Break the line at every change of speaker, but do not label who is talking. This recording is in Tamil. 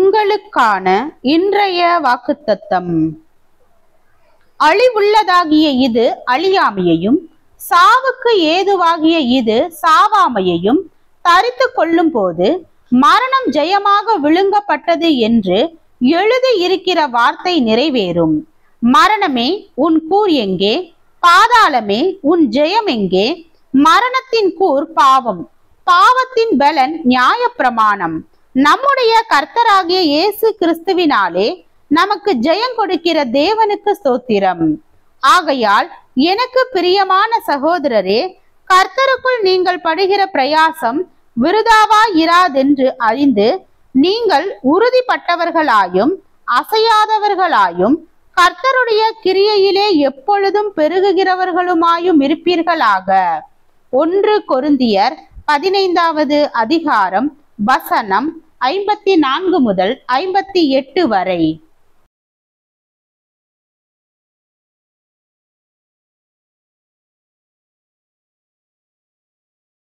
உங்களுக்கான இன்றைய வாக்குத்தத்தம். அழிவுள்ளதாகிய இது அழியாமையையும் சாவுக்கு ஏதுவாகிய இது சாவாமையையும் தரித்து கொள்ளும் போது மரணம் ஜெயமாக விழுங்கப்பட்டது என்று எழுதி இருக்கிற வார்த்தை நிறைவேறும். மரணமே உன் கூர் எங்கே? பாதாளமே உன் ஜெயம் எங்கே? மரணத்தின் கூர் பாவம், பாவத்தின் பலன் நியாயப்பிரமாணம். நம்முடைய கர்த்தராகிய இயேசு கிறிஸ்துவினாலே நமக்கு ஜெயம் கொடுக்கிற தேவனுக்கு ஸ்தோத்திரம். ஆகையால் எனக்கு பிரியமான சகோதரரே, கர்த்தருக்குள் நீங்கள் படுகிற பிரயாசம் விருதாவாயிராதென்று அறிந்து நீங்கள் உறுதிப்பட்டவர்களாயும் அசையாதவர்களாயும் கர்த்தருடைய கிரியையிலே எப்பொழுதும் பெருகுகிறவர்களுமாயும் இருப்பீர்களாக. 1 கொரிந்தியர் 15வது அதிகாரம் வசனம் 54 முதல் 58 வரை.